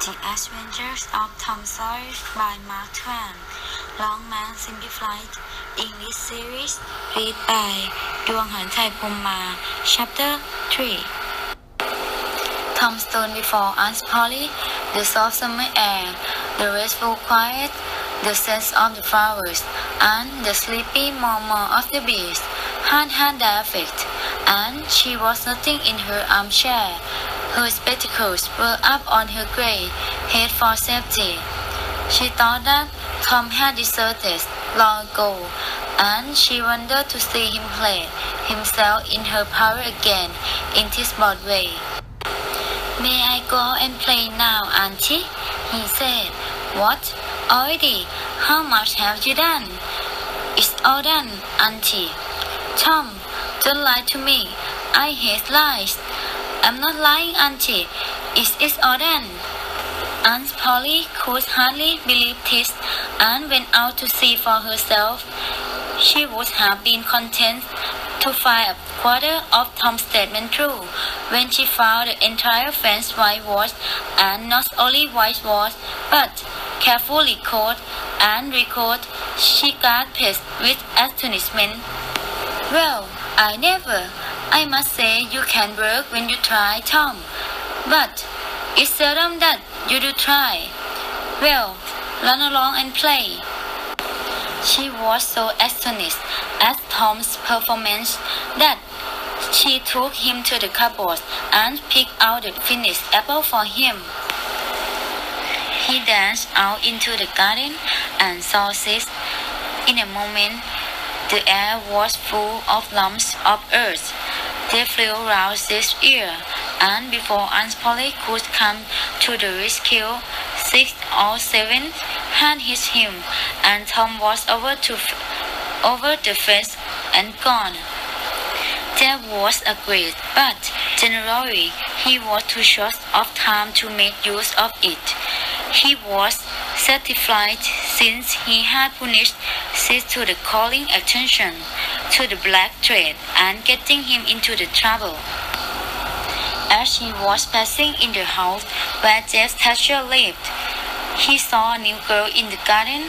The Adventures of Tom Sawyer by Mark Twain. Longman Simplified English Series. Read by ดวงหฤทัยพรหมมา Chapter 3. Tom stood before Aunt Polly, the soft summer air, the restful quiet, the scent of the flowers, and the sleepy murmur of the bees had their effect, and she was sitting in her armchair. Her spectacles were up on her grey head for safety. She thought that Tom had deserted long ago, and she wondered to see him play himself in her power again in this bold way. "May I go and play now, Auntie?" he said. "What? Already? How much have you done?" "It's all done, Auntie." "Tom, don't lie to me. I hate lies." "I'm not lying, Auntie. It's all done." Aunt Polly could hardly believe this and went out to see for herself. She would have been content to find a quarter of Tom's statement true when she found the entire fence whitewashed, and not only whitewashed, but carefully coated and recoated. She gasped with astonishment. "Well, I never! I must say you can work when you try, Tom. But it's seldom that you do try. Well, run along and play." She was so astonished at Tom's performance that she took him to the cupboard and picked out the finished apple for him. He danced out into the garden and saw this. In a moment, the air was full of lumps of earth. They flew round his ear, and before Aunt Polly could come to the rescue, 6 or 7 had hit him, and Tom was over the fence and gone. There was a great, but generally he was too short of time to make use of it. He was satisfied since he had punished Sis to the calling attention to the black thread and getting him into the trouble. As he was passing in the house where Jeff's Thatcher lived, he saw a new girl in the garden.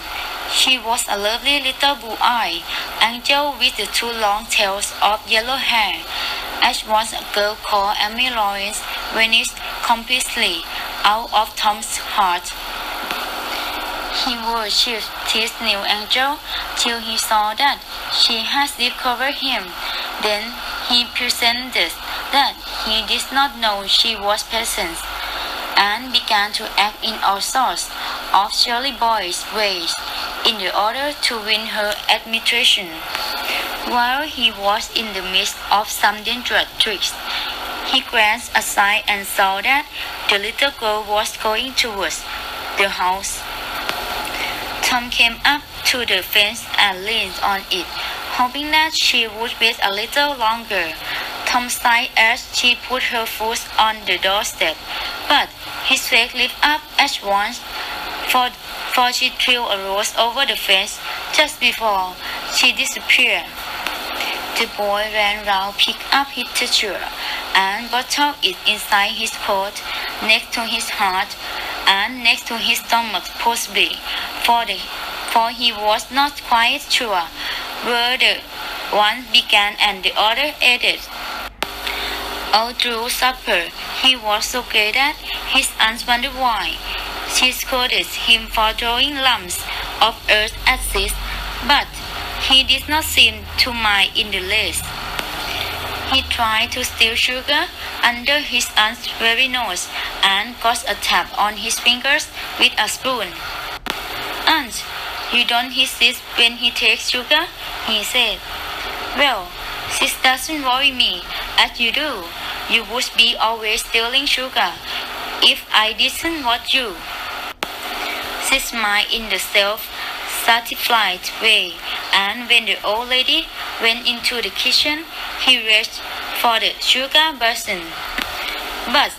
She was a lovely little blue-eyed angel with the 2 long tails of yellow hair. As once a girl called Amy Lawrence vanished completely out of Tom's heart. He worshipped this new angel till he saw that she had discovered him. Then he pretended that he did not know she was present, and began to act in all sorts of silly boyish ways in order to win her admiration. While he was in the midst of some dangerous tricks, he glanced aside and saw that the little girl was going towards the house. Tom came up to the fence and leaned on it, hoping that she would wait a little longer. Tom sighed as she put her foot on the doorstep, but his face lit up at once, for she threw a rose over the fence just before she disappeared. The boy ran round, picked up his tissue, and bottled it inside his coat, next to his heart, and next to his stomach possibly, for he was not quite sure where the one began and the other ended. All through supper, he was so gay that his aunt wondered why. She scolded him for throwing lumps of earth at Sis, but he did not seem to mind in the least. He tried to steal sugar under his aunt's very nose and got a tap on his fingers with a spoon. "Aunt, you don't hit Sis when he takes sugar?" he said. "Well, Sis doesn't worry me as you do. You would be always stealing sugar if I didn't watch you." Sis smiled in the self-satisfied way, and when the old lady went into the kitchen, he reached for the sugar basin. But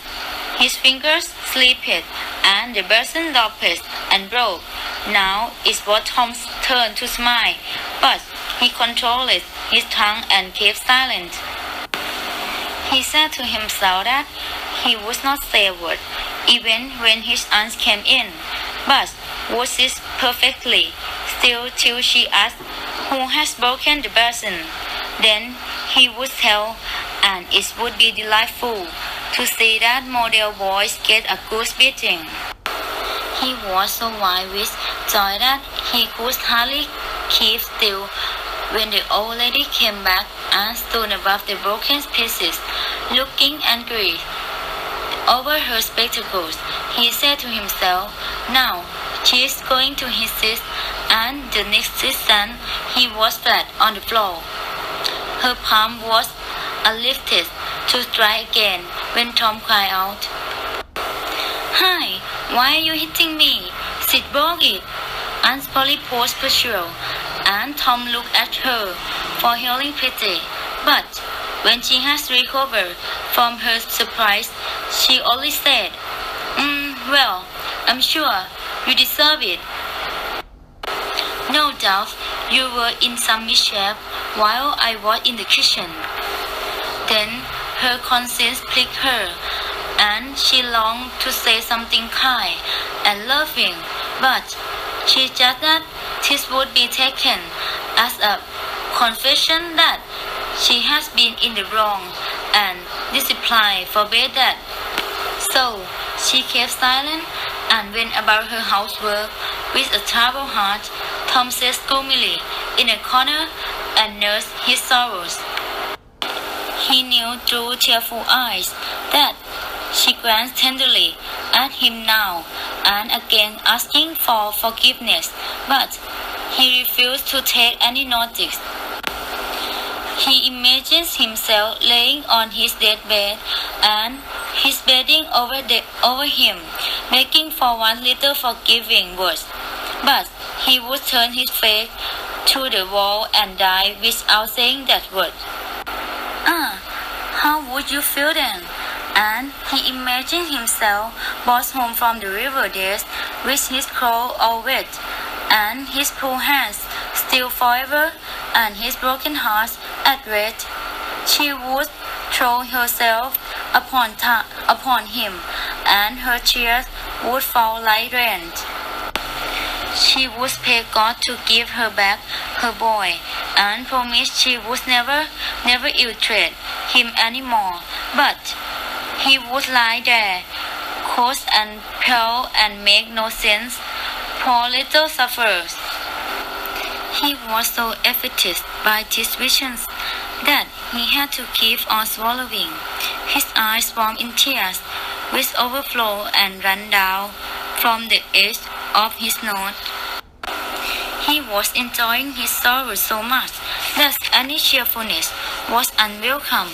his fingers slipped, and the basin dropped and broke. Now it was Tom's turn to smile, but he controlled his tongue and kept silent. He said to himself that he would not say a word. even when his aunt came in, but would sit perfectly still till she asked who has broken the basin. Then he would tell, and it would be delightful to see that model boys get a good beating. He was so wild with joy that he could hardly keep still when the old lady came back and stood above the broken pieces, looking angry over her spectacles. He said to himself, "Now she is going to insist," and the next instant he was flat on the floor. Her palm was uplifted to strike again when Tom cried out, "Hi, why are you hitting me? Sid broke it." Aunt Polly paused puzzled, and Tom looked at her for healing pity. But when she has recovered from her surprise, she only said, "Well, I'm sure you deserve it. No doubt you were in some mischief while I was in the kitchen." Then her conscience pricked her, and she longed to say something kind and loving, but she judged that this would be taken as a confession that she has been in the wrong, and discipline forbade that. So she kept silent and went about her housework with a troubled heart. Tom sat gloomily in a corner and nursed his sorrows. He knew through tearful eyes that she glanced tenderly at him now and again asking for forgiveness, but he refused to take any notice. He imagines himself laying on his deathbed and his bedding over him, begging for one little forgiving word. But he would turn his face to the wall and die without saying that word. How would you feel then? And he imagined himself brought home from the river days with his clothes all wet, and his poor hands still forever, and his broken heart at rest. She would throw herself upon him, and her tears would fall like rain. She would pray God to give her back her boy, and promise she would never ill-treat him anymore. But he would lie there, cold and pale and make no sense. Poor little sufferer. He was so affected by these visions that he had to keep on swallowing. His eyes formed in tears, which overflowed and ran down from the edge of his nose. He was enjoying his sorrow so much that any cheerfulness was unwelcome.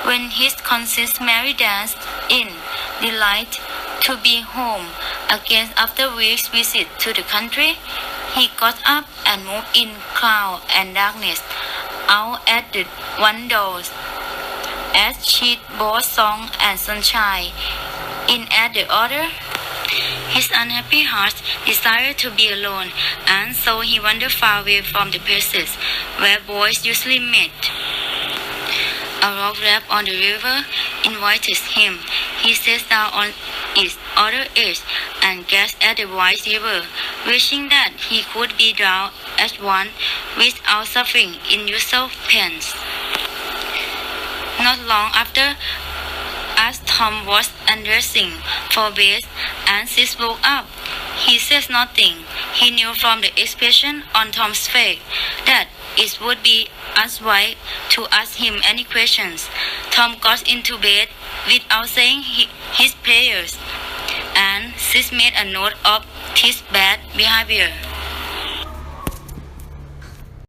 When his conscious Mary danced in delight to be home again after a week's visit to the country, he got up and moved in cloud and darkness out at the one door, as she both song and sunshine in at the other. His unhappy heart desired to be alone, and so he wandered far away from the places where boys usually met. A rock rap on the river invited him. He sat down on its other edge and gazed at the wide river, wishing that he could be drowned at once without suffering unusual pains. Not long after, as Tom was undressing for bed and Sis woke up, he said nothing. He knew from the expression on Tom's face that it would be unwise to ask him any questions. Tom got into bed without saying his prayers, and Sis made a note of his bad behavior.